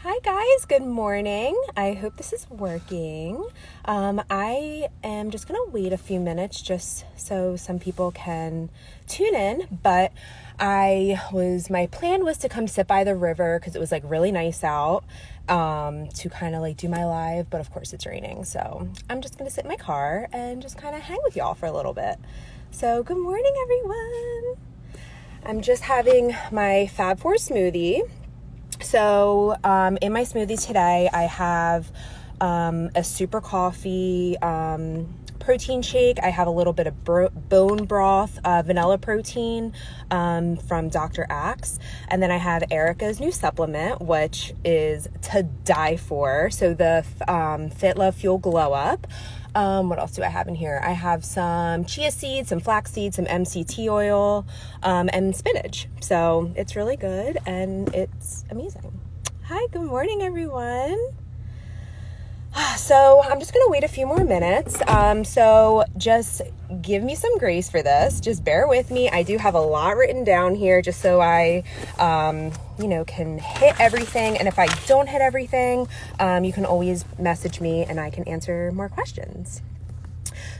Hi guys, good morning. I hope this is working. I am just gonna wait a few minutes just so some people can tune in, but my plan was to come sit by the river because it was like really nice out to kind of like do my live, but of course it's raining. So I'm just gonna sit in my car and just kind of hang with y'all for a little bit. So good morning, everyone. I'm just having my Fab 4 smoothie. So in my smoothie today, I have a super coffee protein shake. I have a little bit of bone broth, vanilla protein from Dr. Axe. And then I have Erica's new supplement, which is to die for. So the Fit Love Fuel Glow Up. What else do I have in here? I have some chia seeds, some flax seeds, some MCT oil, and spinach. So it's really good and it's amazing. Hi, good morning, everyone. So I'm just going to wait a few more minutes. So just give me some grace for this. Just bear with me. I do have a lot written down here just so I, can hit everything. And if I don't hit everything, you can always message me and I can answer more questions.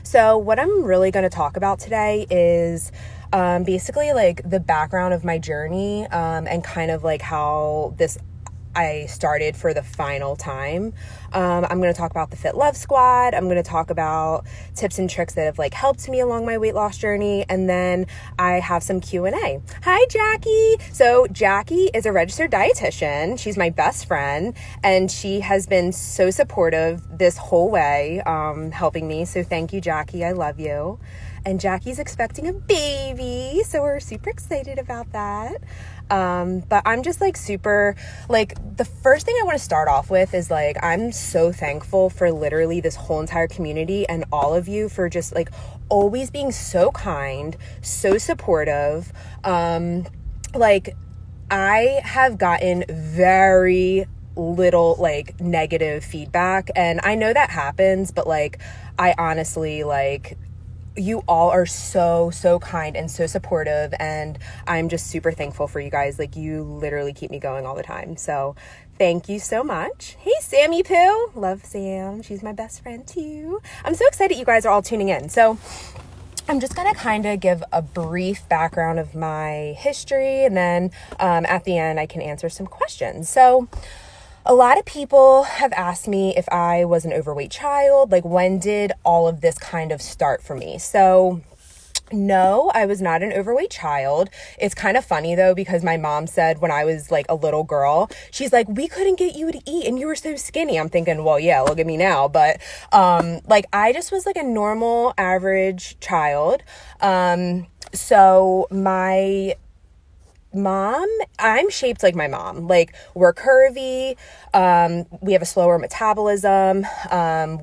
So what I'm really going to talk about today is basically like the background of my journey and kind of like how I started for the final time. I'm going to talk about the Fit Love Squad. I'm going to talk about tips and tricks that have like helped me along my weight loss journey. And then I have some Q&A. Hi, Jackie. So Jackie is a registered dietitian. She's my best friend and she has been so supportive this whole way, helping me. So thank you, Jackie. I love you. And Jackie's expecting a baby. So we're super excited about that. But I'm just like super, like the first thing I want to start off with is like, I'm so thankful for literally this whole entire community and all of you for just like always being so kind, so supportive. Like I have gotten very little like negative feedback and I know that happens, but like, I honestly like, you all are so kind and so supportive and I'm just super thankful for you guys. Like you literally keep me going all the time. So thank you so much. Hey, Sammy Poo. Love Sam. She's my best friend too. I'm so excited you guys are all tuning in. So I'm just going to kind of give a brief background of my history and then at the end I can answer some questions. So a lot of people have asked me if I was an overweight child, like when did all of this kind of start for me? So no, I was not an overweight child. It's kind of funny though, because my mom said when I was like a little girl, she's like, we couldn't get you to eat and you were so skinny. I'm thinking, well, yeah, look at me now. But like I just was like a normal average child. So my mom, I'm shaped like my mom. Like we're curvy, we have a slower metabolism,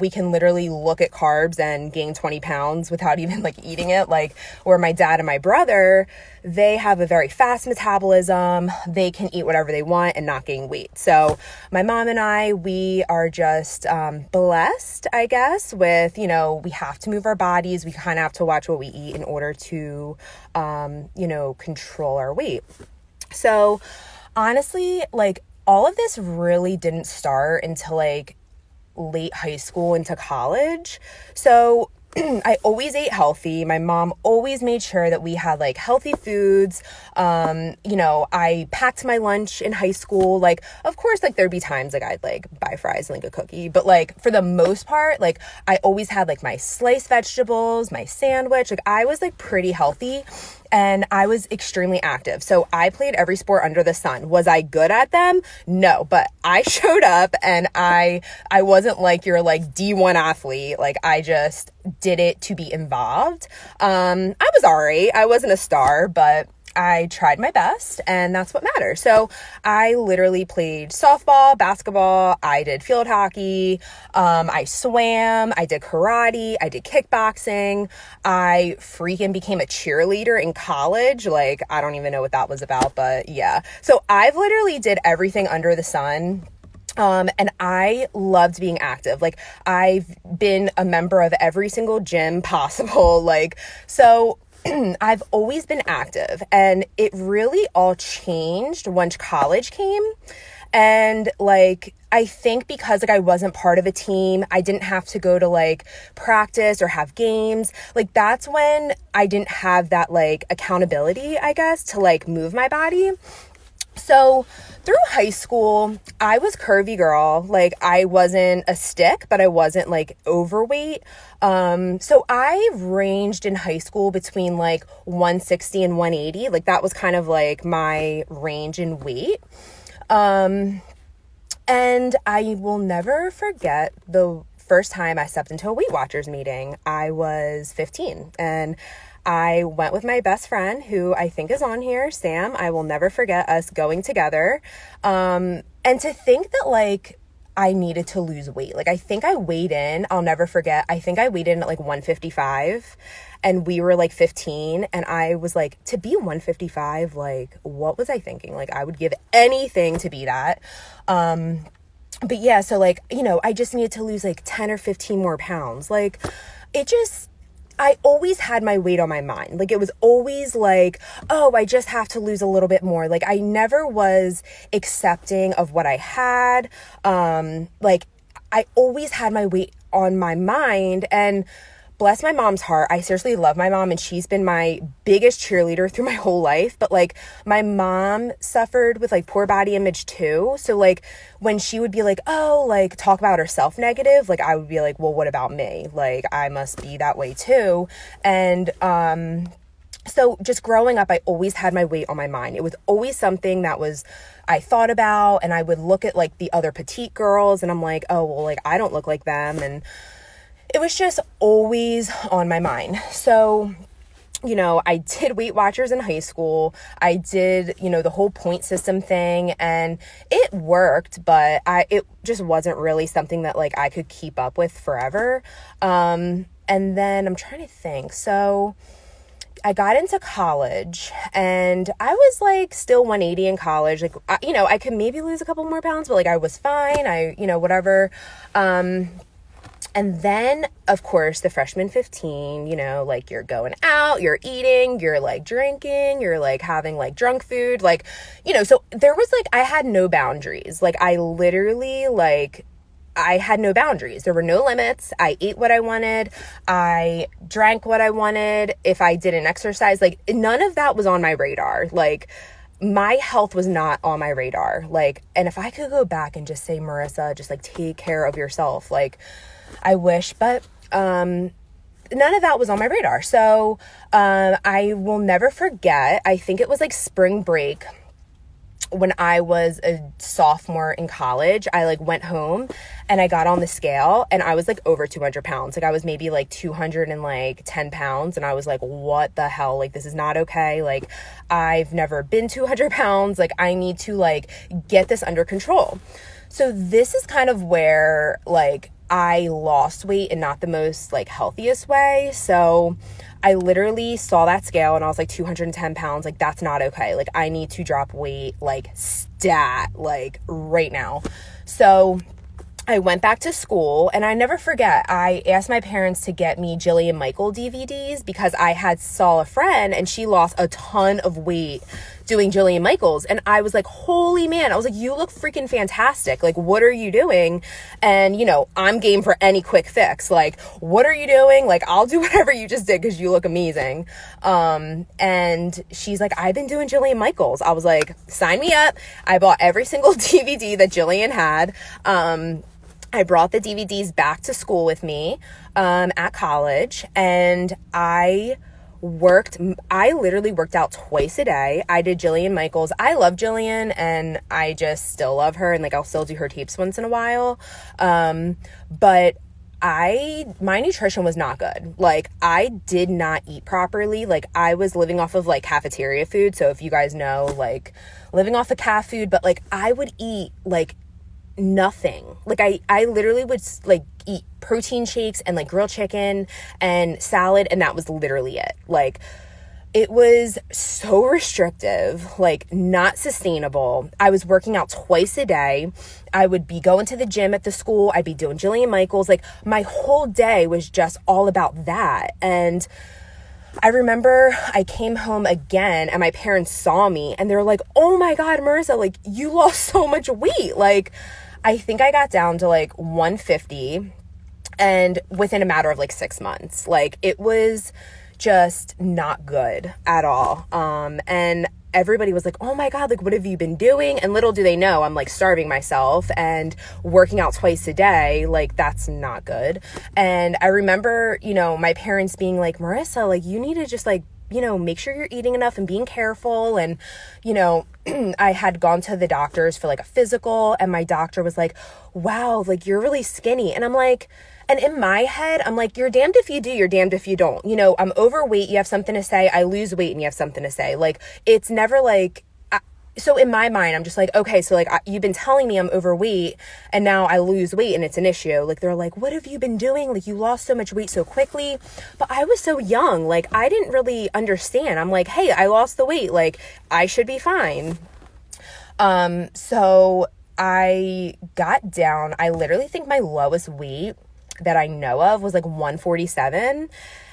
we can literally look at carbs and gain 20 pounds without even like eating it. Like where my dad and my brother, they have a very fast metabolism, they can eat whatever they want and not gain weight. So my mom and I, we are just blessed, I guess, with, we have to move our bodies, we kind of have to watch what we eat in order to control our weight. So honestly, like all of this really didn't start until like late high school into college. So I always ate healthy. My mom always made sure that we had like healthy foods. I packed my lunch in high school. Like, of course, like there'd be times like I'd like buy fries and like a cookie, but like for the most part, like I always had like my sliced vegetables, my sandwich. Like I was like pretty healthy and I was extremely active. So I played every sport under the sun. Was I good at them? No, but I showed up and I wasn't like your like D1 athlete. Like I just did it to be involved. I was all right. I wasn't a star, but I tried my best and that's what matters. So I literally played softball, basketball, I did field hockey, I swam, I did karate, I did kickboxing, I freaking became a cheerleader in college. Like, I don't even know what that was about, but yeah. So I've literally did everything under the sun. And I loved being active. Like I've been a member of every single gym possible. Like, so I've always been active and it really all changed once college came. And like, I think because like I wasn't part of a team, I didn't have to go to like practice or have games. Like that's when I didn't have that like accountability, I guess, to like move my body. So through high school, I was curvy girl. Like I wasn't a stick, but I wasn't like overweight. So I ranged in high school between like 160 and 180. Like that was kind of like my range in weight. And I will never forget the first time I stepped into a Weight Watchers meeting. I was 15 and I went with my best friend, who I think is on here, Sam. I will never forget us going together. And to think that like I needed to lose weight. Like I think I weighed in, I'll never forget. I think I weighed in at like 155 and we were like 15 and I was like, to be 155, like what was I thinking? Like I would give anything to be that. But yeah, so like, you know, I just needed to lose like 10 or 15 more pounds. Like I always had my weight on my mind. Like it was always like, oh, I just have to lose a little bit more. Like I never was accepting of what I had. Like I always had my weight on my mind, and bless my mom's heart, I seriously love my mom and she's been my biggest cheerleader through my whole life. But like my mom suffered with like poor body image too. So like when she would be like, oh, like talk about herself negative, like I would be like, well, what about me? Like I must be that way too. And so just growing up, I always had my weight on my mind. It was always something that I thought about, and I would look at like the other petite girls and I'm like, oh, well, like I don't look like them. And it was just always on my mind. So, you know, I did Weight Watchers in high school. I did, you know, the whole point system thing, and it worked, but it just wasn't really something that like I could keep up with forever. And then I'm trying to think. So I got into college and I was like still 180 in college. Like, you know, I could maybe lose a couple more pounds, but like I was fine. You know, whatever. And then, of course, the freshman 15, you know, like you're going out, you're eating, you're like drinking, you're like having like drunk food, like, you know, so there was like, I had no boundaries. Like I literally like, I had no boundaries. There were no limits. I ate what I wanted. I drank what I wanted. If I didn't exercise, like none of that was on my radar. Like my health was not on my radar. Like, and if I could go back and just say, Marissa, just like take care of yourself, like I wish, but none of that was on my radar. So I will never forget, I think it was like spring break when I was a sophomore in college. I like went home and I got on the scale and I was like over 200 pounds. Like I was maybe like 210 pounds. And I was like, what the hell? Like, this is not okay. Like I've never been 200 pounds. Like I need to like get this under control. So this is kind of where like I lost weight in not the most like healthiest way. So I literally saw that scale and I was like 210 pounds. Like that's not okay. Like I need to drop weight like stat, like right now. So I went back to school and I never forget, I asked my parents to get me Jillian Michael DVDs because I had saw a friend and she lost a ton of weight doing Jillian Michaels. And I was like, holy man, I was like, you look freaking fantastic. Like, what are you doing? And, you know, I'm game for any quick fix. Like, what are you doing? Like, I'll do whatever you just did because you look amazing. And she's like, I've been doing Jillian Michaels. I was like, sign me up. I bought every single DVD that Jillian had. I brought the DVDs back to school with me at college, and I literally worked out twice a day. I did Jillian Michaels. I love Jillian and I just still love her, and like I'll still do her tapes once in a while. But my nutrition was not good. Like I did not eat properly. Like I was living off of like cafeteria food. So if you guys know, like living off of caf food, but like I would eat like nothing. Like I literally would like eat protein shakes and like grilled chicken and salad, and that was literally it. Like it was so restrictive, like not sustainable. I was working out twice a day. I would be going to the gym at the school. I'd be doing Jillian Michaels. Like my whole day was just all about that. And I remember I came home again and my parents saw me and they were like, oh my God, Marissa, like you lost so much weight. Like, I think I got down to like 150 and within a matter of like 6 months. Like, it was just not good at all. And everybody was like, oh my God, like, what have you been doing? And little do they know, I'm like starving myself and working out twice a day. Like, that's not good. And I remember, you know, my parents being like, Marissa, like, you need to just like, you know, make sure you're eating enough and being careful. And, you know, I had gone to the doctors for like a physical and my doctor was like, wow, like you're really skinny. And I'm like, and in my head, I'm like, you're damned if you do, you're damned if you don't. You know, I'm overweight, you have something to say. I lose weight and you have something to say. Like, it's never like, so in my mind, I'm just like, okay, so like you've been telling me I'm overweight and now I lose weight and it's an issue. Like, they're like, what have you been doing? Like, you lost so much weight so quickly. But I was so young, like I didn't really understand. I'm like, hey, I lost the weight. Like, I should be fine. So I got down. I literally think my lowest weight that I know of was like 147.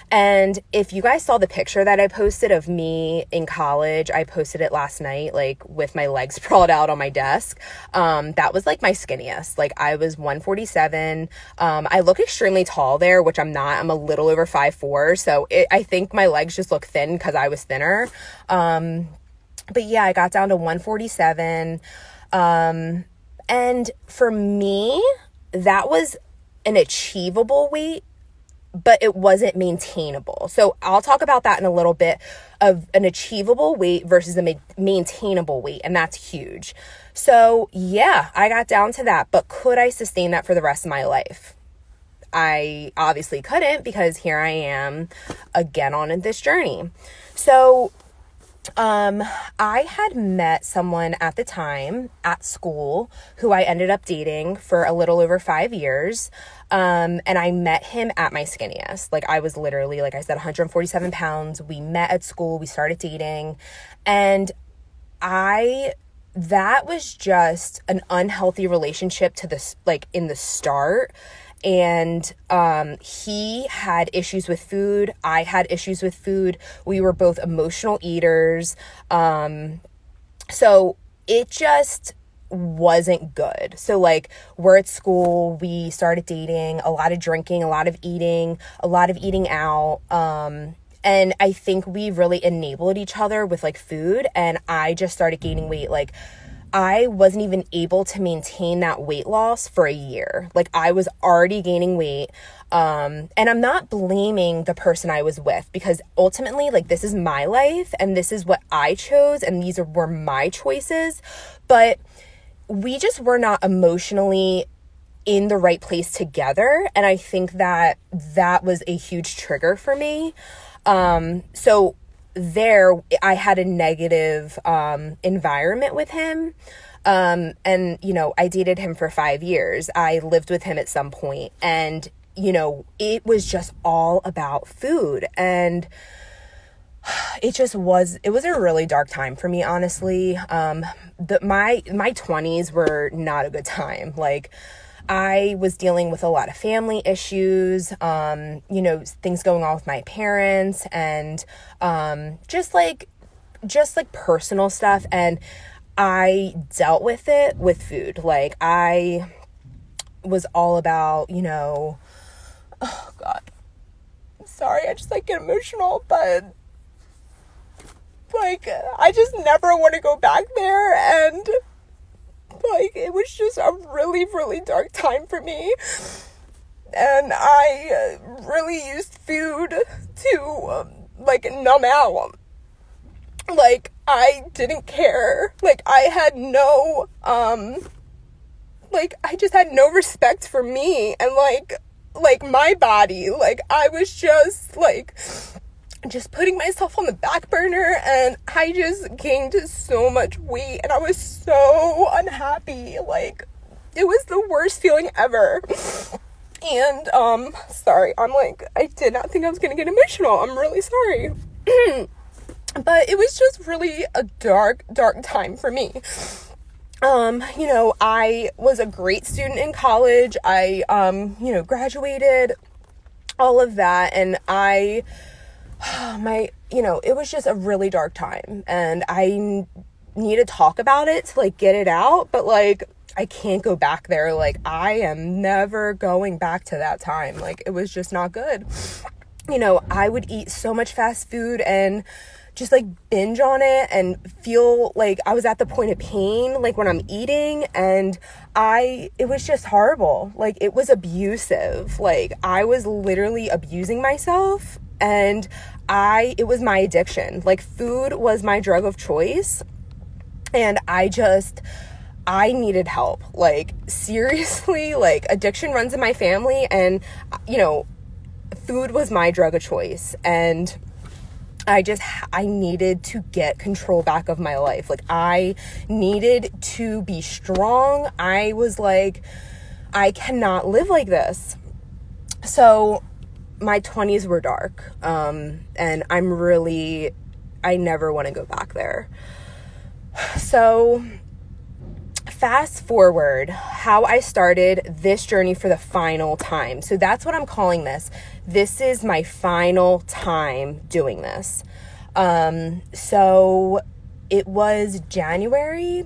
And if you guys saw the picture that I posted of me in college, I posted it last night, like with my legs sprawled out on my desk. That was like my skinniest. Like, I was 147. I look extremely tall there, which I'm not. I'm a little over 5'4". So I think my legs just look thin because I was thinner. But yeah, I got down to 147. And for me, that was an achievable weight, but it wasn't maintainable. So I'll talk about that in a little bit, of an achievable weight versus a maintainable weight. And that's huge. So yeah, I got down to that, but could I sustain that for the rest of my life? I obviously couldn't, because here I am again on this journey. So I had met someone at the time at school who I ended up dating for a little over 5 years. And I met him at my skinniest. Like, I was literally, like I said, 147 pounds. We met at school, we started dating, and that was just an unhealthy relationship to this, like in the start. And he had issues with food. I had issues with food. We were both emotional eaters. So it just wasn't good. So like, we're at school, we started dating, a lot of drinking, a lot of eating out. And I think we really enabled each other with like food. And I just started gaining weight. Like, I wasn't even able to maintain that weight loss for a year. Like, I was already gaining weight. And I'm not blaming the person I was with, because ultimately, like, this is my life and this is what I chose and these were my choices. But we just were not emotionally in the right place together. And I think that was a huge trigger for me. So there, I had a negative environment with him. And, you know, I dated him for 5 years. I lived with him at some point, and, you know, it was just all about food. And it was a really dark time for me, honestly. My 20s were not a good time. Like, I was dealing with a lot of family issues, you know, things going on with my parents, and just like personal stuff. And I dealt with it with food. Like, I was all about, you know, oh God, I'm sorry, I just like get emotional, but like, I just never want to go back there. And like, it was just a really, really dark time for me. And I really used food to, like, numb out. Like, I didn't care. Like, I had no, like, I just had no respect for me and, like my body. Like, I was just, like, just putting myself on the back burner, and I just gained so much weight, and I was so unhappy. Like, it was the worst feeling ever. And sorry, I did not think I was gonna get emotional. I'm really sorry. But it was just really a dark time for me. You know, I was a great student in college. I you know, graduated, all of that, and I it was just a really dark time, and I need to talk about it to like get it out, but like I can't go back there. Like I am never going back to that time. Like it was just not good. I would eat so much fast food and just like binge on it and feel like I was at the point of pain, like when I'm eating, and it was just horrible. Like it was abusive. Like I was literally abusing myself, and it was my addiction. Like food was my drug of choice, and I needed help. Like seriously, like addiction runs in my family, and food was my drug of choice, and I needed to get control back of my life. Like I needed to be strong. I was like, I cannot live like this. So my 20s were dark. And I never want to go back there. So fast forward how I started this journey for the final time. So that's what I'm calling this. This is my final time doing this. So it was January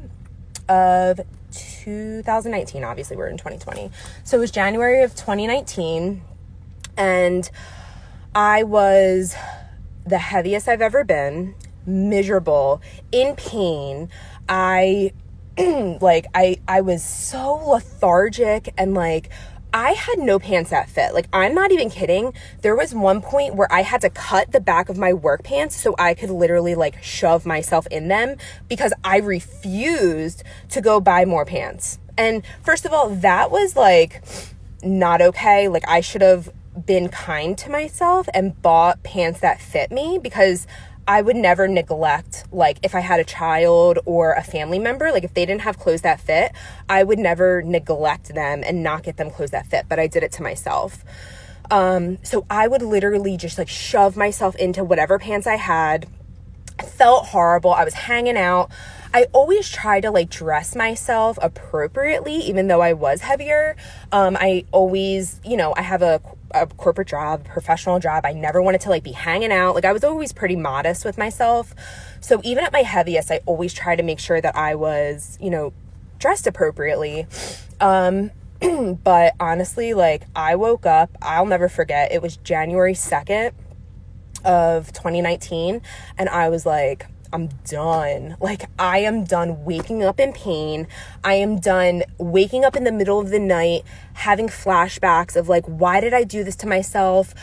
of 2019. Obviously, we're in 2020. So it was January of 2019, and I was the heaviest I've ever been, miserable, in pain. I was so lethargic, and like I had no pants that fit. Like I'm not even kidding. There was one point where I had to cut the back of my work pants so I could literally like shove myself in them, because I refused to go buy more pants. And first of all, that was like not okay. Like I should have been kind to myself and bought pants that fit me, because I would never neglect, like if I had a child or a family member, like if they didn't have clothes that fit, I would never neglect them and not get them clothes that fit, but I did it to myself. So I would literally just like shove myself into whatever pants I had. I felt horrible. I was hanging out. I always try to like dress myself appropriately, even though I was heavier. I always, I have a corporate job, professional job. I never wanted to like be hanging out. Like I was always pretty modest with myself. So even at my heaviest, I always try to make sure that I was, dressed appropriately. But honestly, like I woke up, I'll never forget. It was January 2nd of 2019. And I was like, I'm done. Like I am done waking up in pain. I am done waking up in the middle of the night, having flashbacks of like, why did I do this to myself?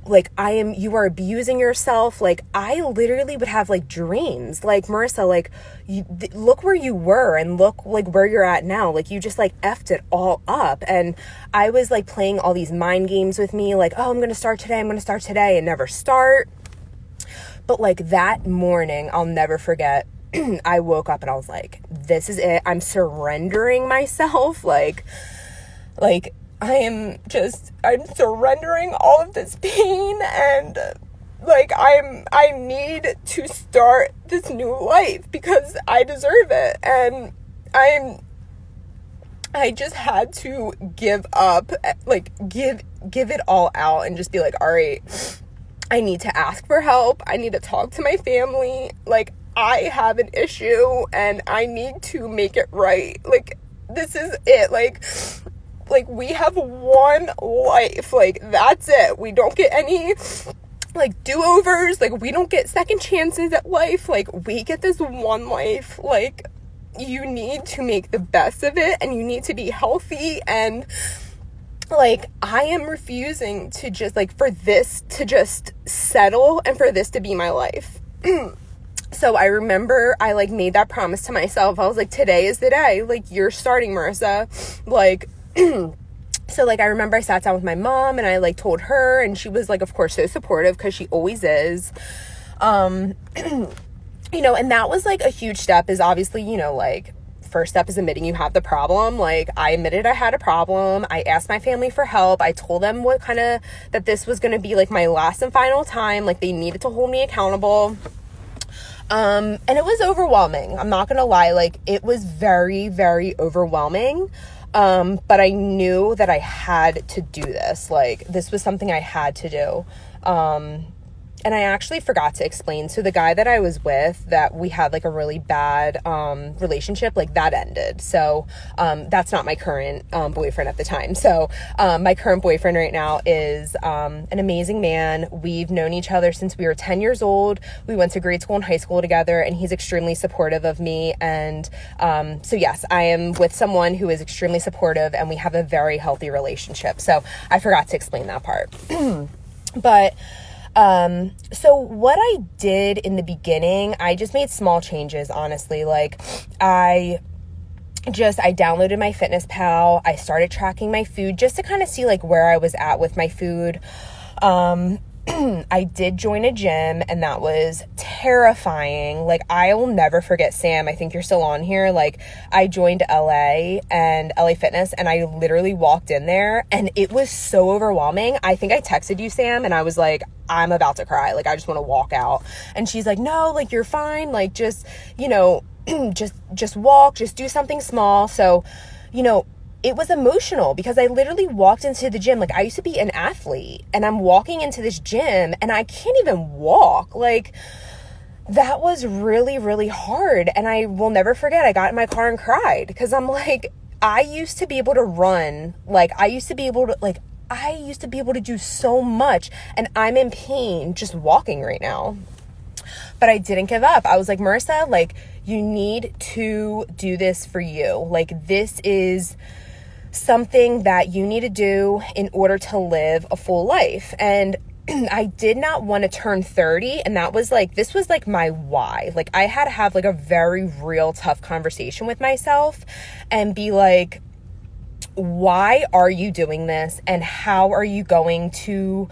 Like you are abusing yourself. Like I literally would have like dreams like, Marissa, like look where you were and look like where you're at now. Like you just like effed it all up. And I was like playing all these mind games with me. Like, oh, I'm going to start today and never start. But like that morning, I'll never forget, I woke up and I was like, this is it. I'm surrendering myself. Like I'm surrendering all of this pain, and like I need to start this new life because I deserve it. And I just had to give up, like give it all out and just be like, all right, I need to ask for help. I need to talk to my family. Like, I have an issue and I need to make it right. Like, this is it. Like we have one life. Like, that's it. We don't get any, like, do-overs. Like, we don't get second chances at life. Like, we get this one life. Like, you need to make the best of it, and you need to be healthy. And like, I am refusing to just, like, for this to just settle and for this to be my life. So I remember I, like, made that promise to myself. I was like, today is the day. Like, you're starting, Marissa. Like, so, like, I remember I sat down with my mom and I, like, told her, and she was, like, of course, so supportive because she always is. And that was, like, a huge step is obviously, like, first step is admitting you have the problem. Like, I admitted I had a problem. I asked my family for help. I told them that this was going to be like my last and final time. Like, they needed to hold me accountable. And it was overwhelming. I'm not going to lie. Like, it was very, very overwhelming. But I knew that I had to do this. Like, this was something I had to do. and I actually forgot to explain. So the guy that I was with, that we had like a really bad relationship, like that ended. So that's not my current boyfriend at the time. So my current boyfriend right now is an amazing man. We've known each other since we were 10 years old. We went to grade school and high school together, and he's extremely supportive of me. And so yes, I am with someone who is extremely supportive, and we have a very healthy relationship. So I forgot to explain that part. But so what I did in the beginning, I just made small changes, honestly. Like I downloaded my Fitness Pal. I started tracking my food just to kind of see like where I was at with my food. I did join a gym, and that was terrifying. Like, I will never forget, Sam, I think you're still on here. Like, I joined LA Fitness, and I literally walked in there, and it was so overwhelming. I think I texted you, Sam, and I was like, I'm about to cry. Like, I just want to walk out. And she's like, no, like, you're fine. Like, just, you know, just walk, just do something small. So, you know, it was emotional because I literally walked into the gym. Like, I used to be an athlete, and I'm walking into this gym and I can't even walk. Like, that was really, really hard. And I will never forget, I got in my car and cried because I'm like, I used to be able to run. Like, I used to be able to do so much, and I'm in pain just walking right now. But I didn't give up. I was like, Marissa, like, you need to do this for you. Like, this is something that you need to do in order to live a full life. And I did not want to turn 30. And this was like my why. Like, I had to have like a very real tough conversation with myself and be like, why are you doing this? And how are you going to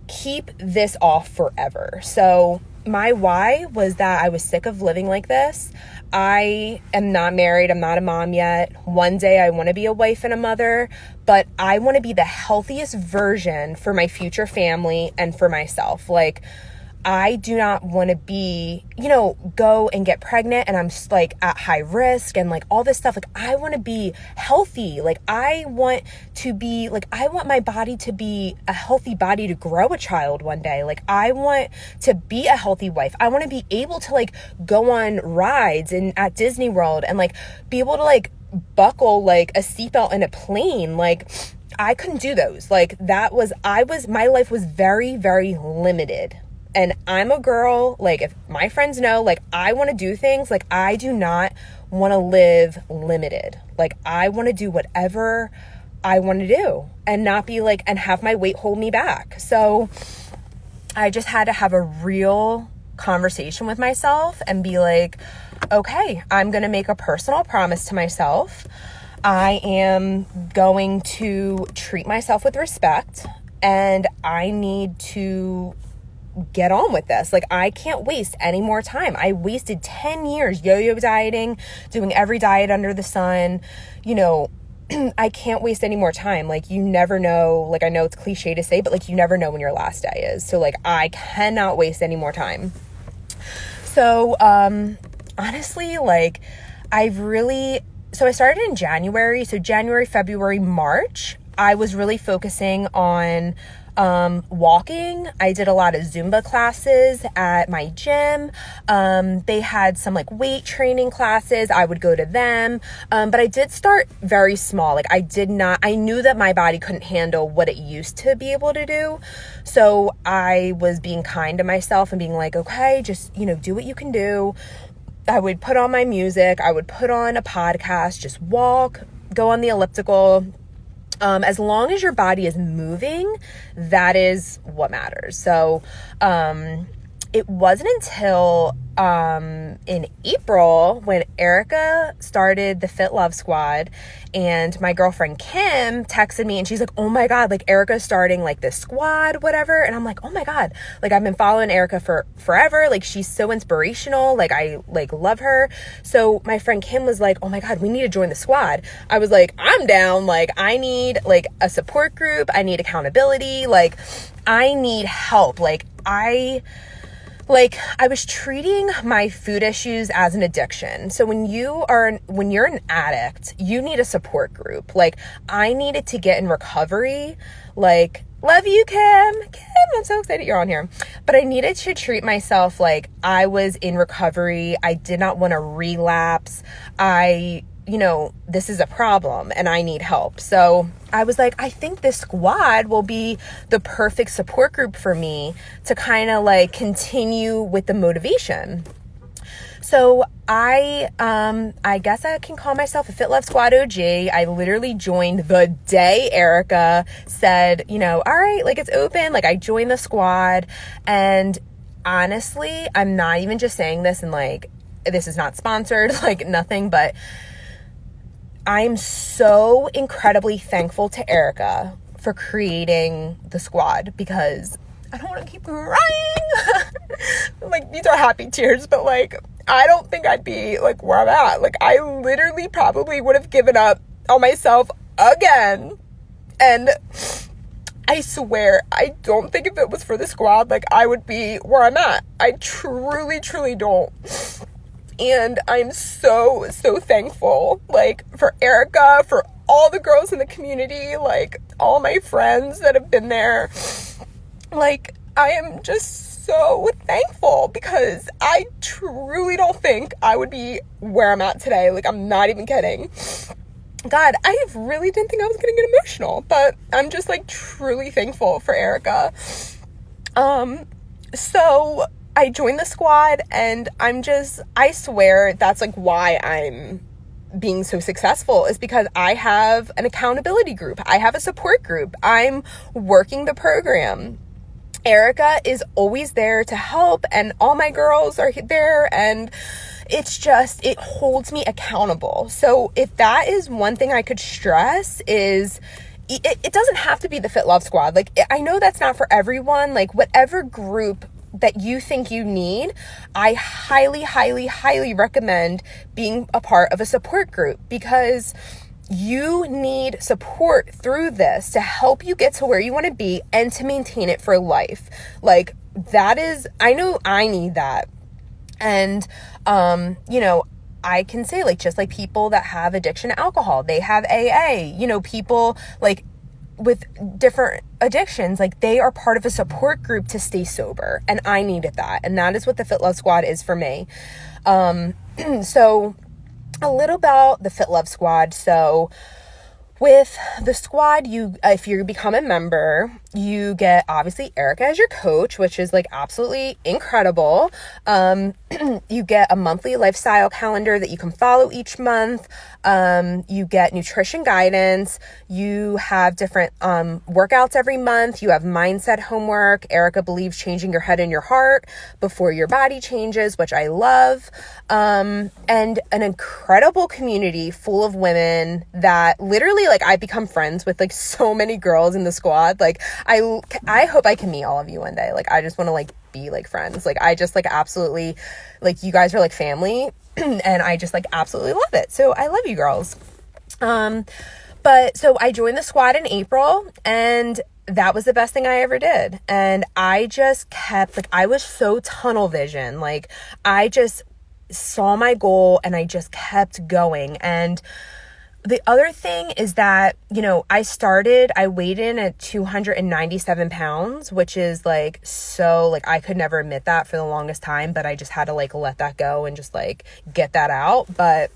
keep this off forever? So my why was that I was sick of living like this. I am not married. I'm not a mom yet. One day I want to be a wife and a mother, but I want to be the healthiest version for my future family and for myself. Like, I do not want to be, you know, go and get pregnant and I'm like at high risk and like all this stuff. Like, I want to be healthy. Like, I want my body to be a healthy body to grow a child one day. Like, I want to be a healthy wife. I want to be able to like go on rides and at Disney World and like be able to like buckle like a seatbelt in a plane. Like, I couldn't do those. Like, my life was very, very limited. And I'm a girl, like, if my friends know, like, I want to do things, like, I do not want to live limited. Like, I want to do whatever I want to do and not be like, and have my weight hold me back. So I just had to have a real conversation with myself and be like, okay, I'm going to make a personal promise to myself. I am going to treat myself with respect, and I need to get on with this. Like, I can't waste any more time. I wasted 10 years yo-yo dieting, doing every diet under the sun. You know, I can't waste any more time. Like, you never know, like, I know it's cliche to say, but like, you never know when your last day is. So like, I cannot waste any more time. So, honestly, like, I started in January. So January, February, March, I was really focusing on walking. I did a lot of Zumba classes at my gym. They had some like weight training classes. I would go to them. But I did start very small. Like, I knew that my body couldn't handle what it used to be able to do. So I was being kind to myself and being like, okay, just, you know, do what you can do. I would put on my music. I would put on a podcast, just walk, go on the elliptical. As long as your body is moving, that is what matters. So, it wasn't until, in April when Erica started the Fit Love Squad, and my girlfriend Kim texted me and she's like, oh my God, like, Erica's starting like this squad, whatever. And I'm like, oh my God, like, I've been following Erica for forever. Like, she's so inspirational. Like, I like love her. So my friend Kim was like, oh my God, we need to join the squad. I was like, I'm down. Like, I need like a support group. I need accountability. Like, I need help. Like, I was treating my food issues as an addiction. So when you're an addict, you need a support group. Like, I needed to get in recovery. Like, Love you, Kim. I'm so excited you're on here. But I needed to treat myself like I was in recovery. I did not want to relapse. This is a problem and I need help. So I was like, I think this squad will be the perfect support group for me to kind of like continue with the motivation. So I guess I can call myself a Fit Love Squad OG. I literally joined the day Erica said, all right, like it's open. Like I joined the squad, and honestly, I'm not even just saying this and like, this is not sponsored, like nothing, but I'm so incredibly thankful to Erica for creating the squad, because I don't want to keep crying. Like, these are happy tears, but like, I don't think I'd be like where I'm at. Like, I literally probably would have given up on myself again. And I swear, I don't think if it was for the squad, like I would be where I'm at. I truly, truly don't. And I'm so, so thankful, like, for Erica, for all the girls in the community, like all my friends that have been there. Like, I am just so thankful, because I truly don't think I would be where I'm at today. Like, I'm not even kidding. God, I really didn't think I was going to get emotional, but I'm just like truly thankful for Erica. So I joined the squad, and I swear that's like why I'm being so successful, is because I have an accountability group. I have a support group. I'm working the program. Erica is always there to help, and all my girls are there, and it holds me accountable. So if that is one thing I could stress, is it doesn't have to be the Fit Love Squad. Like, I know that's not for everyone. Like, whatever group that you think you need, I highly, highly, highly recommend being a part of a support group, because you need support through this to help you get to where you want to be and to maintain it for life. Like, I know I need that. And, I can say, like, just like people that have addiction to alcohol, they have AA, people like with different addictions, like they are part of a support group to stay sober. And I needed that. And that is what the Fit Love Squad is for me. So a little about the Fit Love Squad. So with the squad, if you become a member, you get obviously Erica as your coach, which is like absolutely incredible. You get a monthly lifestyle calendar that you can follow each month. You get nutrition guidance. You have different workouts every month. You have mindset homework. Erica believes changing your head and your heart before your body changes, which I love. And an incredible community full of women that literally, like, I've become friends with like so many girls in the squad. Like, I hope I can meet all of you one day. Like, I just want to like be like friends. Like, I just like absolutely, like, you guys are like family. And I just like absolutely love it. So I love you girls. But so I joined the squad in April, and that was the best thing I ever did. And I just kept, like, I was so tunnel vision. Like, I just saw my goal and I just kept going. And the other thing is that, I weighed in at 297 pounds, which is like, so like, I could never admit that for the longest time, but I just had to like let that go and just like get that out. But,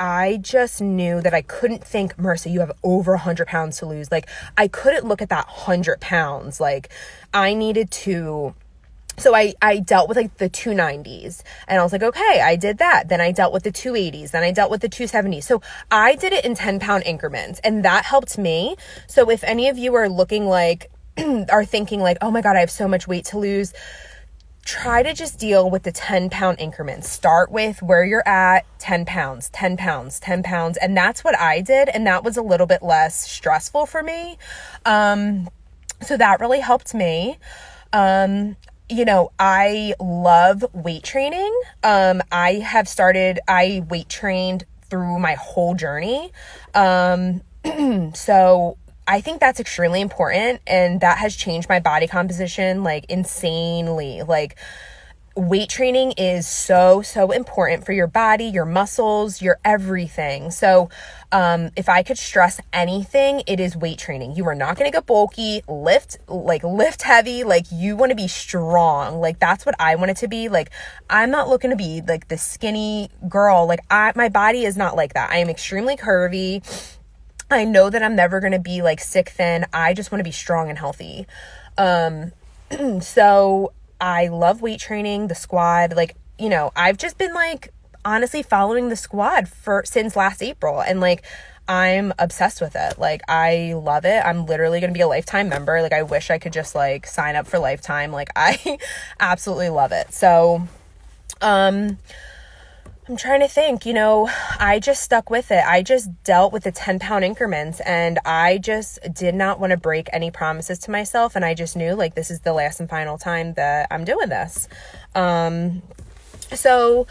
I just knew that I couldn't think, Marissa, you have over 100 pounds to lose. Like, I couldn't look at that 100 pounds. Like, I needed to. So I dealt with like the 290s, and I was like, okay, I did that. Then I dealt with the 280s. Then I dealt with the 270s. So I did it in 10-pound increments, and that helped me. So if any of you are looking like, are thinking like, oh my God, I have so much weight to lose, try to just deal with the 10-pound increments. Start with where you're at, 10 pounds, 10 pounds, 10 pounds. And that's what I did. And that was a little bit less stressful for me. So that really helped me. I love weight training. I weight trained through my whole journey. So I think that's extremely important, and that has changed my body composition like insanely. Like, weight training is so, so important for your body, your muscles, your everything. So if I could stress anything, it is weight training. You are not going to get bulky, lift heavy. Like, you want to be strong. Like, that's what I want it to be. Like, I'm not looking to be like the skinny girl. Like, my body is not like that. I am extremely curvy. I know that I'm never going to be like sick thin. I just want to be strong and healthy. So I love weight training, the squad. Like, you know, I've just been like honestly following the squad since last April, and like I'm obsessed with it. Like, I love it. I'm literally going to be a lifetime member. Like, I wish I could just like sign up for lifetime. Like, I absolutely love it. So I'm trying to think, you know, I just stuck with it. I just dealt with the 10-pound increments, and I just did not want to break any promises to myself. And I just knew, like, this is the last and final time that I'm doing this. So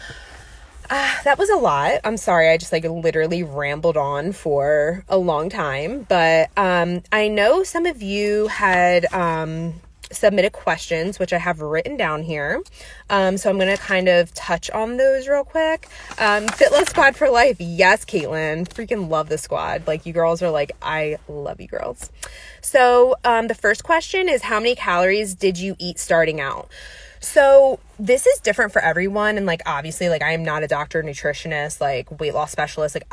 that was a lot. I'm sorry. I just like literally rambled on for a long time, but I know some of you had submitted questions, which I have written down here. So I'm going to kind of touch on those real quick. Fit Love Squad for life. Yes, Caitlin. Freaking love the squad. Like, you girls are like, I love you girls. So the first question is, how many calories did you eat starting out? So this is different for everyone. And like, obviously, like, I am not a doctor, nutritionist, like weight loss specialist. Like,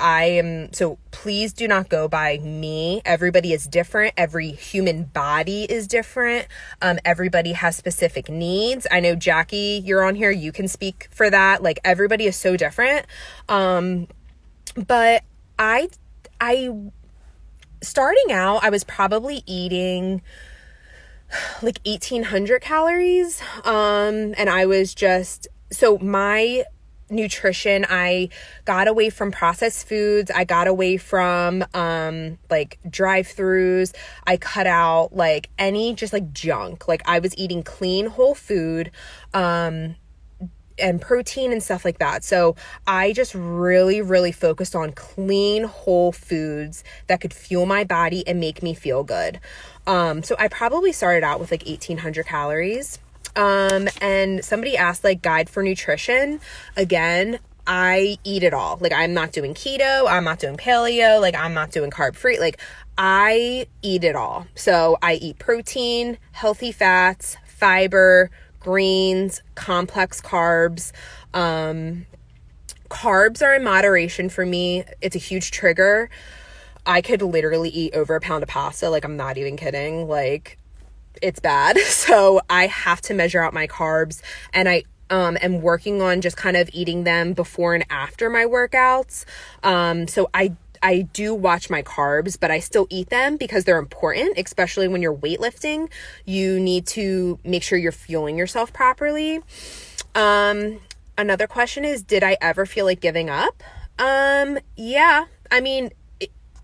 so please do not go by me. Everybody is different. Every human body is different. Everybody has specific needs. I know, Jackie, you're on here. You can speak for that. Like, everybody is so different. But I starting out, I was probably eating like 1,800 calories. And I was just, so my nutrition, I got away from processed foods. I got away from, like drive-throughs. I cut out like any just like junk. Like, I was eating clean whole food, and protein and stuff like that. So I just really, really focused on clean whole foods that could fuel my body and make me feel good. So I probably started out with like 1,800 calories. And somebody asked, like, guide for nutrition. Again, I eat it all. Like, I'm not doing keto. I'm not doing paleo. Like, I'm not doing carb free. Like, I eat it all. So I eat protein, healthy fats, fiber, greens, complex carbs. Carbs are in moderation for me. It's a huge trigger. I could literally eat over a pound of pasta. Like, I'm not even kidding. Like, it's bad. So I have to measure out my carbs, and I am working on just kind of eating them before and after my workouts. So I do watch my carbs, but I still eat them because they're important, especially when you're weightlifting. You need to make sure you're fueling yourself properly. Another question is, did I ever feel like giving up? Yeah. I mean,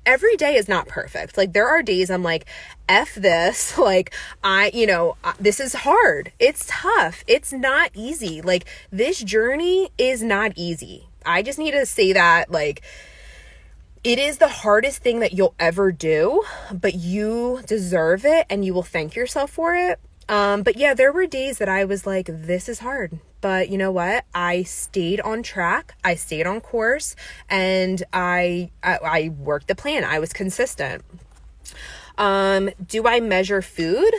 every day is not perfect. Like, there are days I'm like, F this. Like, this is hard. It's tough. It's not easy. Like, this journey is not easy. I just need to say that, like, it is the hardest thing that you'll ever do, but you deserve it and you will thank yourself for it. But yeah, there were days that I was like, this is hard, but you know what? I stayed on track. I stayed on course, and I worked the plan. I was consistent. Do I measure food?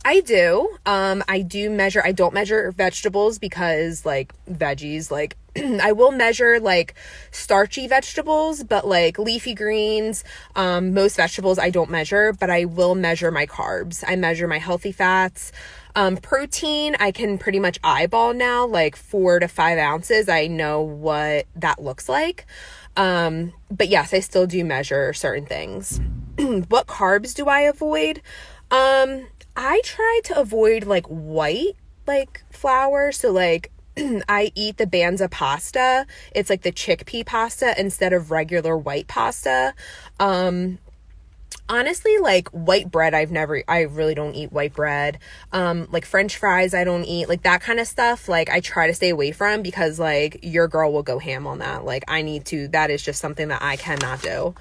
I do. I do measure. I don't measure vegetables because, like, veggies, like, I will measure like starchy vegetables, but like leafy greens, most vegetables I don't measure, but I will measure my carbs. I measure my healthy fats. Protein, I can pretty much eyeball now, like 4 to 5 ounces. I know what that looks like. But yes, I still do measure certain things. What carbs do I avoid? I try to avoid like white, like flour. So like, I eat the Banza pasta. It's like the chickpea pasta instead of regular white pasta. Honestly, like white bread, I really don't eat white bread. Like French fries, I don't eat, like that kind of stuff. Like, I try to stay away from, because like your girl will go ham on that. Like, that is just something that I cannot do.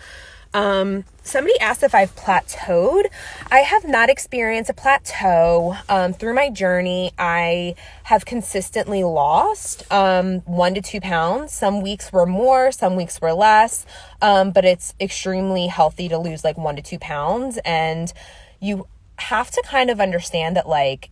Somebody asked if I've plateaued. I have not experienced a plateau. Through my journey, I have consistently lost 1 to 2 pounds. Some weeks were more, some weeks were less, but it's extremely healthy to lose like 1 to 2 pounds. And you have to kind of understand that like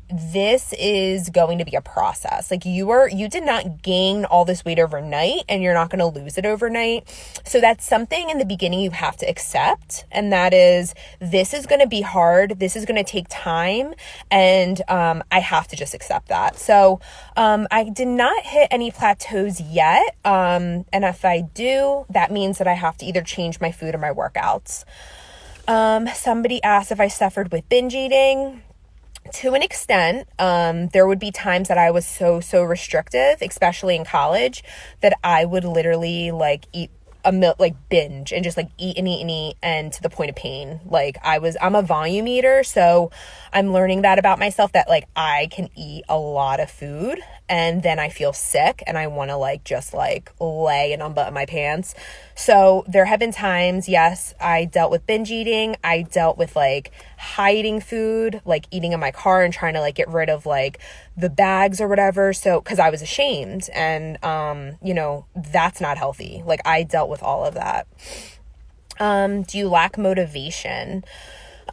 this is going to be a process. Like you did not gain all this weight overnight, and you're not going to lose it overnight. So that's something in the beginning you have to accept. And that is, this is going to be hard. This is going to take time. And, I have to just accept that. So, I did not hit any plateaus yet. And if I do, that means that I have to either change my food or my workouts. Somebody asked if I suffered with binge eating. To an extent, there would be times that I was so restrictive, especially in college, that I would literally like eat a meal, like binge and just like eat and eat and eat, and to the point of pain. Like I'm a volume eater, so I'm learning that about myself, that like I can eat a lot of food and then I feel sick and I want to like just like lay and unbutton my pants. So there have been times, yes, I dealt with binge eating. I dealt with like hiding food, like eating in my car and trying to like get rid of like the bags or whatever. So, cause I was ashamed, and, that's not healthy. Like I dealt with all of that. Do you lack motivation?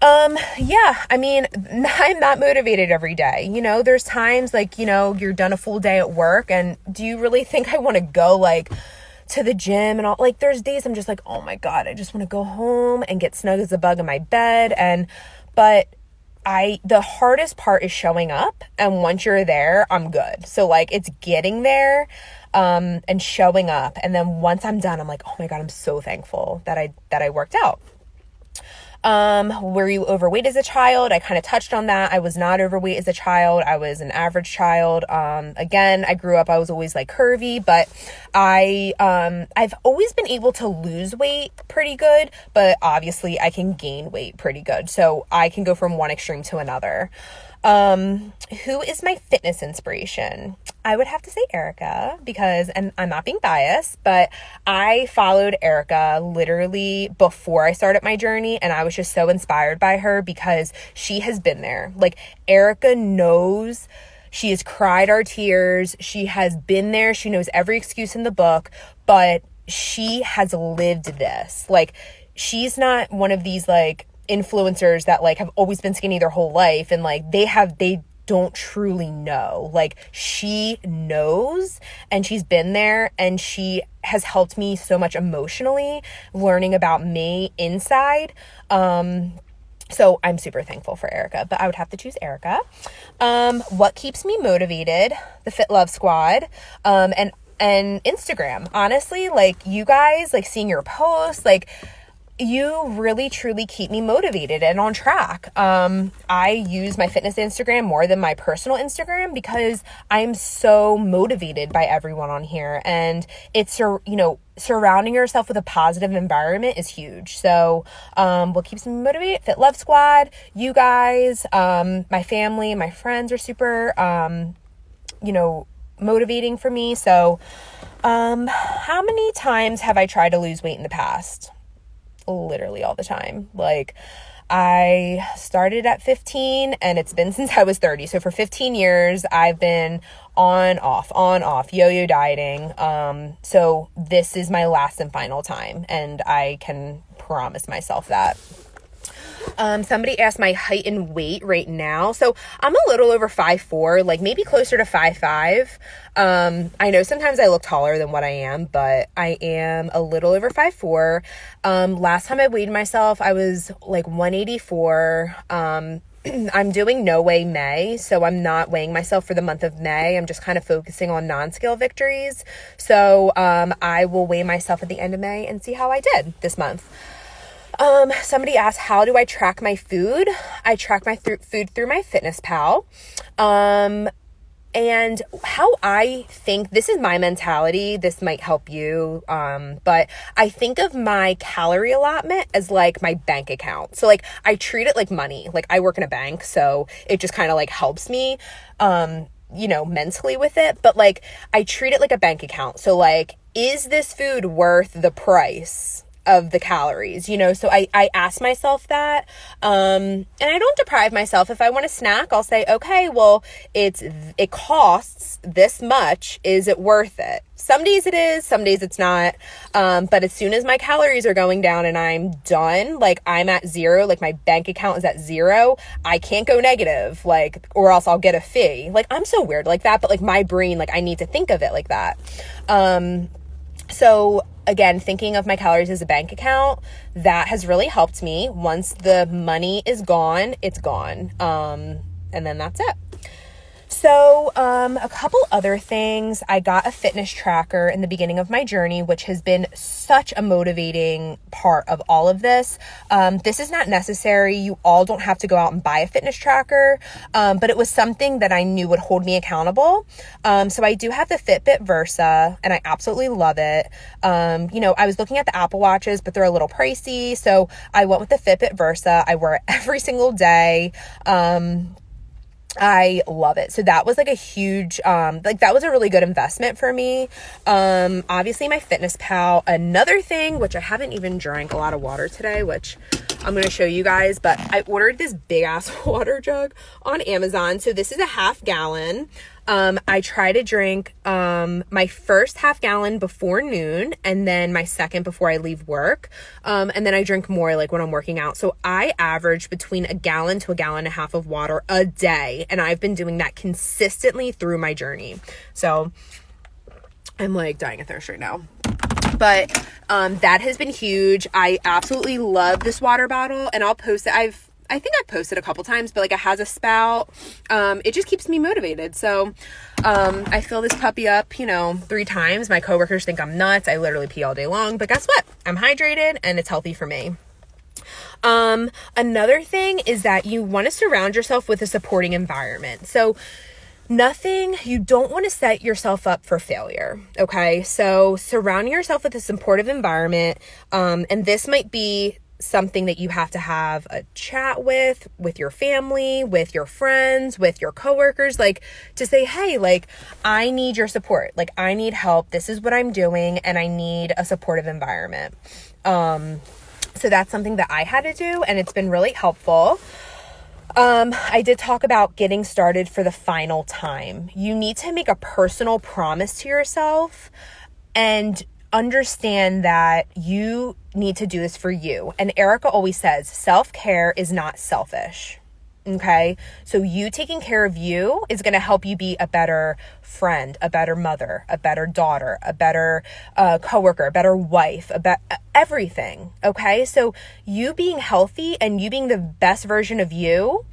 Yeah, I mean, I'm not motivated every day. There's times like, you're done a full day at work, and do you really think I want to go like to the gym and all? Like there's days I'm just like, oh my God, I just want to go home and get snug as a bug in my bed. But the hardest part is showing up. And once you're there, I'm good. So like it's getting there, and showing up. And then once I'm done, I'm like, oh my God, I'm so thankful that I worked out. Were you overweight as a child? I kind of touched on that. I was not overweight as a child. I was an average child. Again, I grew up, I was always like curvy, but I've always been able to lose weight pretty good, but obviously I can gain weight pretty good. So I can go from one extreme to another. Who is my fitness inspiration? I would have to say Erica, because, and I'm not being biased, but I followed Erica literally before I started my journey, and I was just so inspired by her because she has been there. Like Erica knows, she has cried our tears. She has been there. She knows every excuse in the book, but she has lived this. Like she's not one of these like influencers that like have always been skinny their whole life, and like they don't truly know. Like she knows, and she's been there, and she has helped me so much emotionally, learning about me inside. So I'm super thankful for Erica, but I would have to choose Erica. What keeps me motivated? The Fit Love Squad, and Instagram. Honestly, like you guys, like seeing your posts, like you really truly keep me motivated and on track. I use my fitness Instagram more than my personal Instagram because I'm so motivated by everyone on here, and it's, surrounding yourself with a positive environment is huge. So, what keeps me motivated? Fit Love Squad, you guys, my family, my friends are super, motivating for me. So, how many times have I tried to lose weight in the past? Literally all the time. Like I started at 15 and it's been since I was 30. So for 15 years, I've been on, off, yo-yo dieting. So this is my last and final time, and I can promise myself that. Somebody asked my height and weight right now. So I'm a little over 5'4", like maybe closer to 5'5". I know sometimes I look taller than what I am, but I am a little over 5'4". Last time I weighed myself, I was like 184. I'm doing No Weigh May, so I'm not weighing myself for the month of May. I'm just kind of focusing on non-scale victories. So, I will weigh myself at the end of May and see how I did this month. Somebody asked, how do I track my food? I track my food through my Fitness Pal. And how I think, this is my mentality, this might help you, but I think of my calorie allotment as like my bank account. So like I treat it like money. Like I work in a bank, so it just kind of like helps me, mentally with it. But like I treat it like a bank account. So like, is this food worth the price? of the calories, so I ask myself that, and I don't deprive myself. If I want a snack, I'll say, okay, well, it costs this much. Is it worth it? Some days it is, some days it's not. But as soon as my calories are going down and I'm done, like I'm at zero, like my bank account is at zero, I can't go negative, like, or else I'll get a fee. Like, I'm so weird like that, but like my brain, like I need to think of it like that. So again, thinking of my calories as a bank account, that has really helped me. Once the money is gone, it's gone. And then that's it. So, a couple other things. I got a fitness tracker in the beginning of my journey, which has been such a motivating part of all of this. This is not necessary. You all don't have to go out and buy a fitness tracker. But it was something that I knew would hold me accountable. So I do have the Fitbit Versa and I absolutely love it. I was looking at the Apple Watches, but they're a little pricey. So I went with the Fitbit Versa. I wear it every single day. I love it. So that was like a huge, that was a really good investment for me. Obviously my Fitness Pal, another thing, which I haven't even drank a lot of water today, which I'm going to show you guys, but I ordered this big ass water jug on Amazon. So this is a 1/2 gallon. I try to drink, my first 1/2 gallon before noon and then my second before I leave work. And then I drink more like when I'm working out. So I average between 1 gallon to 1.5 gallons of water a day. And I've been doing that consistently through my journey. So I'm like dying of thirst right now. But, that has been huge. I absolutely love this water bottle and I'll post it. I think I've posted a couple times, but like it has a spout. It just keeps me motivated. So, I fill this puppy up, 3 times. My coworkers think I'm nuts. I literally pee all day long, but guess what? I'm hydrated and it's healthy for me. Another thing is that you want to surround yourself with a supporting environment. So you don't want to set yourself up for failure. Okay. So surrounding yourself with a supportive environment. And this might be something that you have to have a chat with your family, with your friends, with your coworkers, like to say, hey, like I need your support. Like I need help. This is what I'm doing and I need a supportive environment. So that's something that I had to do and it's been really helpful. I did talk about getting started for the final time. You need to make a personal promise to yourself and understand that you need to do this for you. And Erica always says, self-care is not selfish. Okay. So you taking care of you is going to help you be a better friend, a better mother, a better daughter, a better coworker, a better wife, everything. Okay. So you being healthy and you being the best version of you,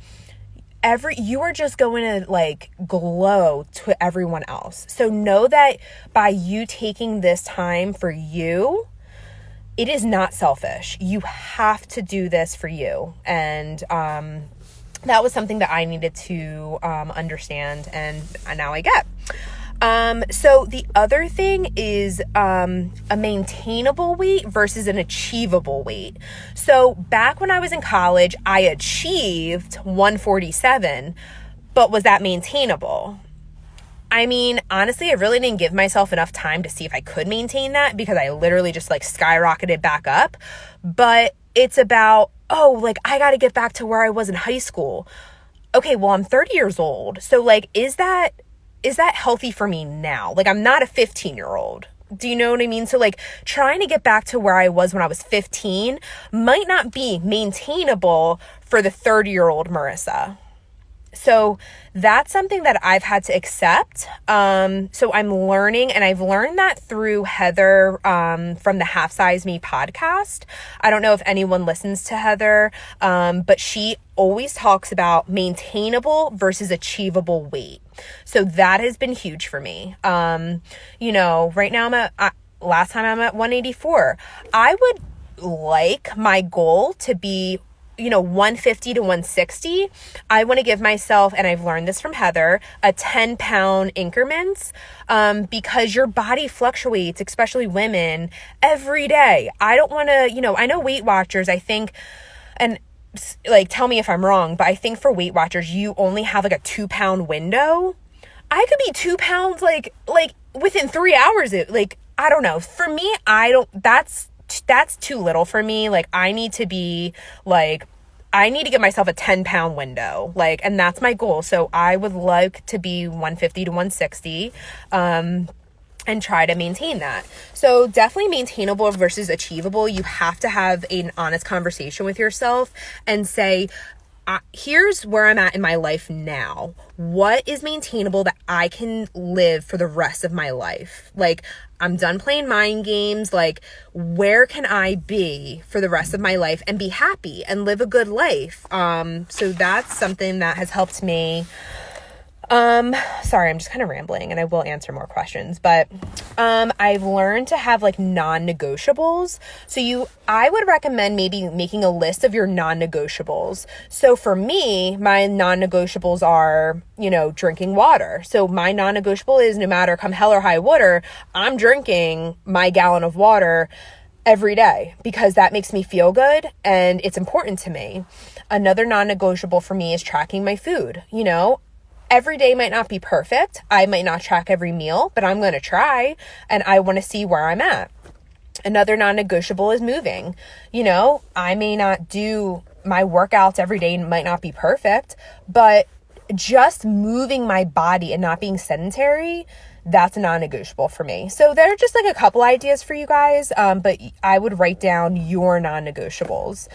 you are just going to like glow to everyone else. So know that by you taking this time for you, it is not selfish. You have to do this for you. And, that was something that I needed to understand and now I get. So the other thing is a maintainable weight versus an achievable weight. So back when I was in college, I achieved 147, but was that maintainable? I mean, honestly, I really didn't give myself enough time to see if I could maintain that because I literally just like skyrocketed back up. But it's about, like I got to get back to where I was in high school. Okay, well, I'm 30 years old. So like, is that healthy for me now? Like, I'm not a 15-year-old. Do you know what I mean? So like trying to get back to where I was when I was 15 might not be maintainable for the 30-year-old Marissa. So that's something that I've had to accept. So I'm learning, and I've learned that through Heather, from the Half Size Me podcast. I don't know if anyone listens to Heather, but she always talks about maintainable versus achievable weight. So that has been huge for me. Right now last time I'm at 184. I would like my goal to be 150 to 160, I want to give myself, and I've learned this from Heather, a 10-pound increments, because your body fluctuates, especially women, every day. I don't want to, I know Weight Watchers, I think, and like, tell me if I'm wrong, but I think for Weight Watchers, you only have like a 2-pound window. I could be 2 pounds, like within 3 hours, I don't know. For me, that's that's too little for me. Like, I need to give myself a 10-pound window, like, and that's my goal. So I would like to be 150 to 160, and try to maintain that. So definitely maintainable versus achievable. You have to have an honest conversation with yourself and say, here's where I'm at in my life now. What is maintainable that I can live for the rest of my life? Like, I'm done playing mind games. Like, where can I be for the rest of my life and be happy and live a good life? So that's something that has helped me. Sorry, I'm just kind of rambling, and I will answer more questions, but, I've learned to have like non-negotiables. So I would recommend maybe making a list of your non-negotiables. So for me, my non-negotiables are, drinking water. So my non-negotiable is, no matter come hell or high water, I'm drinking my gallon of water every day because that makes me feel good and it's important to me. Another non-negotiable for me is tracking my food. Every day might not be perfect. I might not track every meal, but I'm going to try, and I want to see where I'm at. Another non-negotiable is moving. I may not do my workouts every day, might not be perfect, but just moving my body and not being sedentary, that's a non-negotiable for me. So there are just like a couple ideas for you guys, but I would write down your non-negotiables.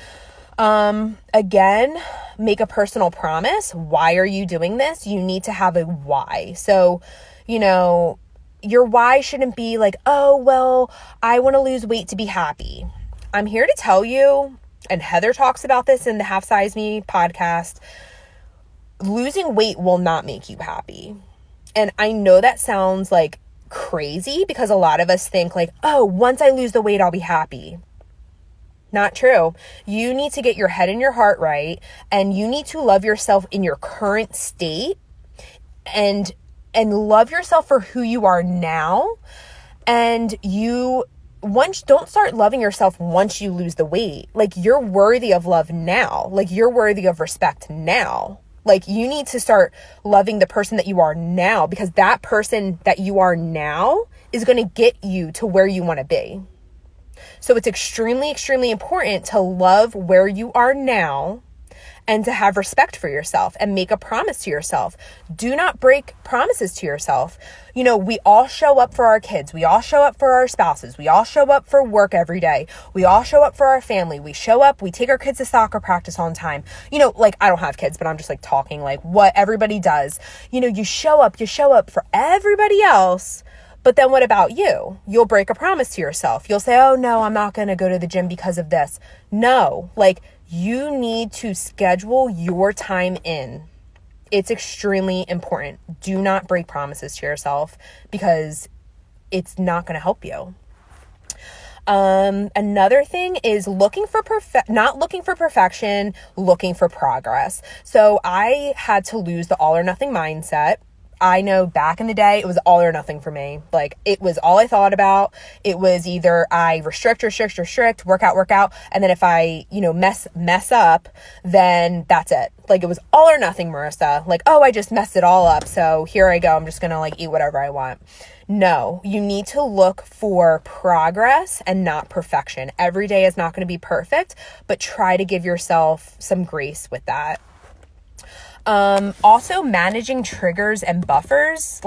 Again, make a personal promise. Why are you doing this? You need to have a why. So, your why shouldn't be like, oh, well, I want to lose weight to be happy. I'm here to tell you, and Heather talks about this in the Half Size Me podcast, losing weight will not make you happy. And I know that sounds like crazy because a lot of us think like, oh, once I lose the weight, I'll be happy. Not true. You need to get your head and your heart right, and you need to love yourself in your current state and love yourself for who you are now. And don't start loving yourself once you lose the weight. Like, you're worthy of love now. Like, you're worthy of respect now. Like, you need to start loving the person that you are now, because that person that you are now is going to get you to where you want to be. So it's extremely, extremely important to love where you are now and to have respect for yourself and make a promise to yourself. Do not break promises to yourself. We all show up for our kids. We all show up for our spouses. We all show up for work every day. We all show up for our family. We show up, we take our kids to soccer practice on time. Like, I don't have kids, but I'm just like talking like what everybody does. You show up for everybody else. But then what about you? You'll break a promise to yourself. You'll say, oh no, I'm not going to go to the gym because of this. No, like, you need to schedule your time in. It's extremely important. Do not break promises to yourself because it's not going to help you. Another thing is not looking for perfection, looking for progress. So I had to lose the all or nothing mindset. I know back in the day, it was all or nothing for me. Like, it was all I thought about. It was either I restrict, work out. And then if I, mess up, then that's it. Like, it was all or nothing, Marissa. Like, oh, I just messed it all up. So here I go. I'm just going to eat whatever I want. No, you need to look for progress and not perfection. Every day is not going to be perfect, but try to give yourself some grace with that. Also managing triggers and buffers.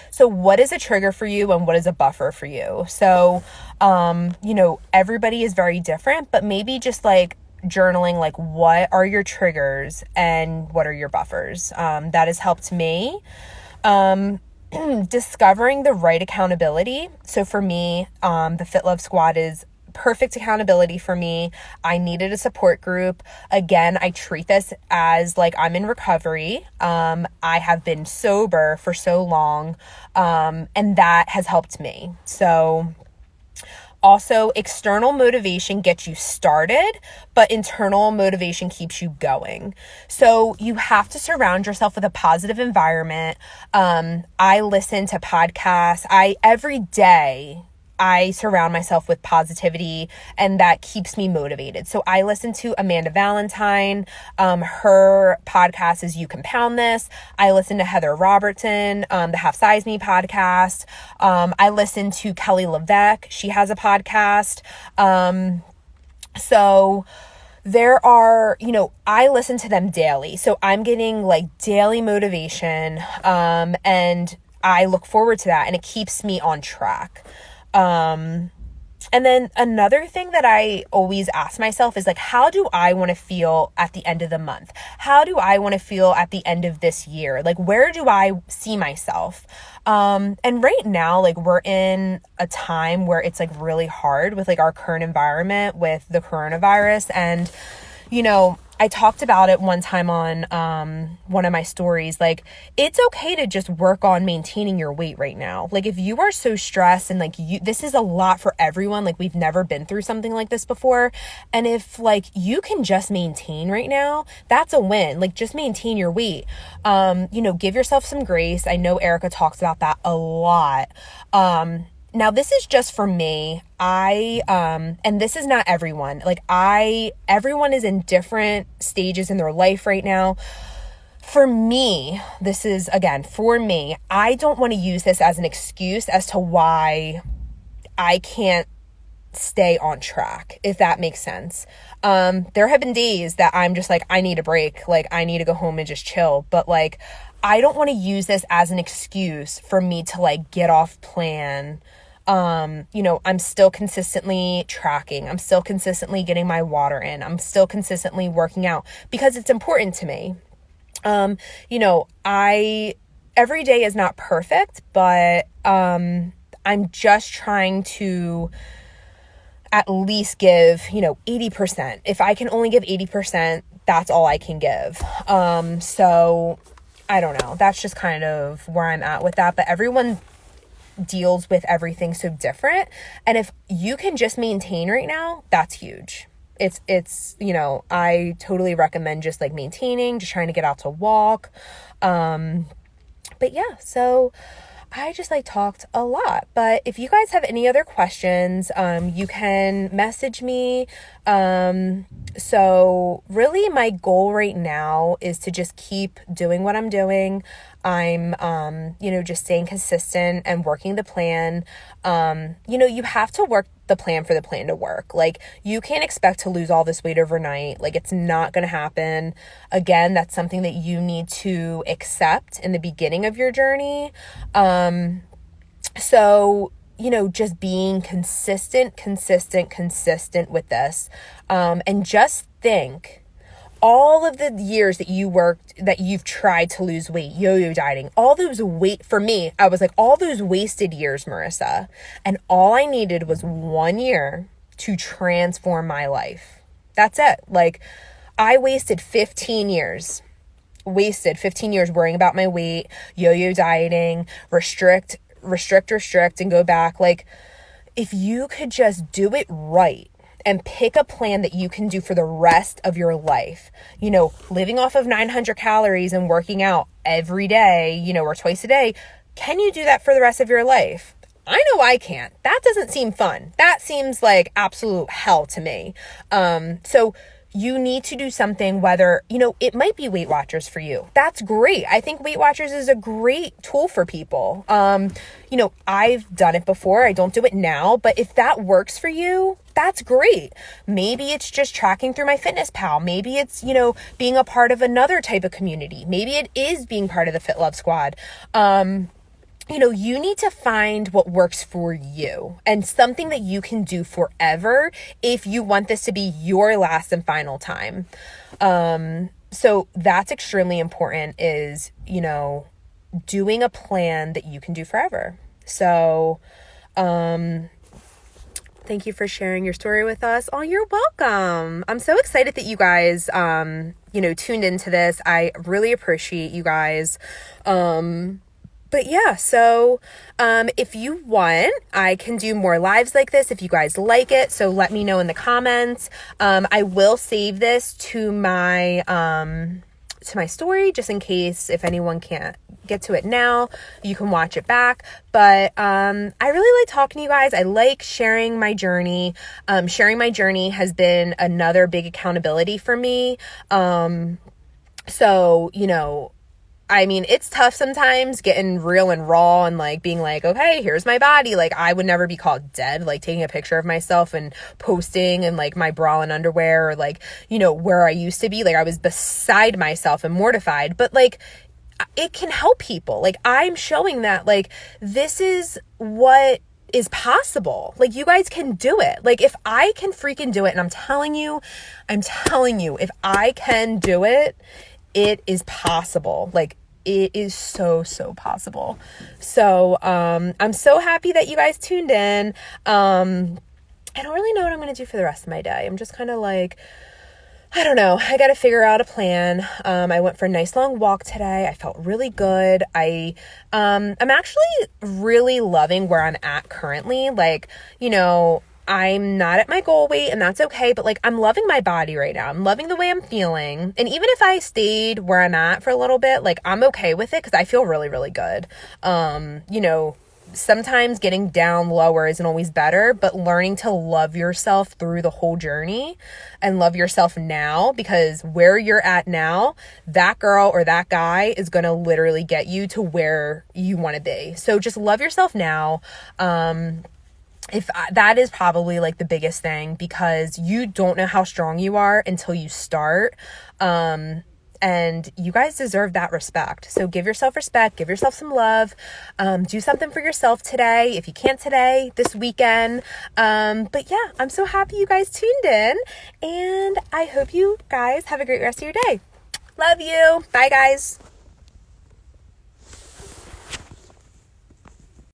So what is a trigger for you and what is a buffer for you? So, everybody is very different, but maybe just journaling, what are your triggers and what are your buffers? That has helped me. Discovering the right accountability. So for me, the Fit Love Squad is perfect accountability for me. I needed a support group. Again, I treat this as I'm in recovery. I have been sober for so long, and that has helped me. So also, external motivation gets you started, but internal motivation keeps you going. So you have to surround yourself with a positive environment. I listen to podcasts. Every day I surround myself with positivity, and that keeps me motivated. So I listen to Amanda Valentine. Her podcast is You Compound This. I listen to Heather Robertson, the Half Size Me podcast. I listen to Kelly LeVeque. She has a podcast. So there are, I listen to them daily. So I'm getting like daily motivation. And I look forward to that, and it keeps me on track. And then another thing that I always ask myself is like, how do I want to feel at the end of the month? How do I want to feel at the end of this year? Like, where do I see myself? And right now, like, we're in a time where it's like really hard with like our current environment with the coronavirus. And, I talked about it one time on one of my stories. Like, it's okay to just work on maintaining your weight right now. Like, if you are so stressed and like this is a lot for everyone, like we've never been through something like this before. And if like you can just maintain right now, that's a win. Like, just maintain your weight. Give yourself some grace. I know Erica talks about that a lot. Now this is just for me. And this is not everyone. Like everyone is in different stages in their life right now. For me, this is, again, for me, I don't want to use this as an excuse as to why I can't stay on track, if that makes sense. There have been days that I'm just like, I need a break. Like, I need to go home and just chill. But like, I don't want to use this as an excuse for me to like get off plan. I'm still consistently tracking. I'm still consistently getting my water in. I'm still consistently working out because it's important to me. Every day is not perfect, but, I'm just trying to at least give, 80%. If I can only give 80%, that's all I can give. So I don't know. That's just kind of where I'm at with that, but everyone deals with everything so different. And if you can just maintain right now, that's huge. It's, I totally recommend just like maintaining, just trying to get out to walk. But yeah, so I just like talked a lot, but if you guys have any other questions, you can message me. So really my goal right now is to just keep doing what I'm doing. I'm, just staying consistent and working the plan. You have to work the plan for the plan to work. Like, you can't expect to lose all this weight overnight. Like, it's not going to happen. Again, that's something that you need to accept in the beginning of your journey. So, just being consistent with this. And just think, all of the years that you've tried to lose weight, yo-yo dieting, all those for me, I was like, all those wasted years, Marissa. And all I needed was 1 year to transform my life. That's it. Like, I wasted 15 years worrying about my weight, yo-yo dieting, restrict, and go back. Like, if you could just do it right, and pick a plan that you can do for the rest of your life, living off of 900 calories and working out every day, or twice a day. Can you do that for the rest of your life? I know I can't. That doesn't seem fun. That seems like absolute hell to me. So you need to do something, whether, it might be Weight Watchers for you. That's great. I think Weight Watchers is a great tool for people. I've done it before. I don't do it now, but if that works for you, that's great. Maybe it's just tracking through MyFitnessPal. Maybe it's, being a part of another type of community. Maybe it is being part of the Fit Love Squad. You need to find what works for you and something that you can do forever if you want this to be your last and final time. So that's extremely important, is, doing a plan that you can do forever. So, thank you for sharing your story with us. Oh, you're welcome. I'm so excited that you guys, tuned into this. I really appreciate you guys. But yeah, so if you want, I can do more lives like this if you guys like it. So let me know in the comments. I will save this to my to my story, just in case if anyone can't get to it now, you can watch it back. But I really like talking to you guys. I like sharing my journey. Sharing my journey has been another big accountability for me. So, you know, I mean, it's tough sometimes getting real and raw and like being like, okay, here's my body. Like, I would never be called dead, like taking a picture of myself and posting and like my bra and underwear, or like, you know, where I used to be. Like, I was beside myself and mortified, but like, it can help people. Like, I'm showing that like this is what is possible. Like, you guys can do it. Like, if I can freaking do it, and I'm telling you, if I can do it, it is possible. Like, it is so possible. So, I'm so happy that you guys tuned in. I don't really know what I'm going to do for the rest of my day. I'm just kind of like, I don't know. I got to figure out a plan. I went for a nice long walk today. I felt really good. I'm actually really loving where I'm at currently. Like, you know, I'm not at my goal weight, and that's okay, but like, I'm loving my body right now. I'm loving the way I'm feeling. And even if I stayed where I'm at for a little bit, like, I'm okay with it because I feel really good. You know, sometimes getting down lower isn't always better, but learning to love yourself through the whole journey and love yourself now, because where you're at now, that girl or that guy is going to literally get you to where you want to be. So just love yourself now. That is probably like the biggest thing, because you don't know how strong you are until you start. And you guys deserve that respect. So give yourself respect, give yourself some love, do something for yourself today. If you can't today, this weekend. But yeah, I'm so happy you guys tuned in, and I hope you guys have a great rest of your day. Love you. Bye, guys.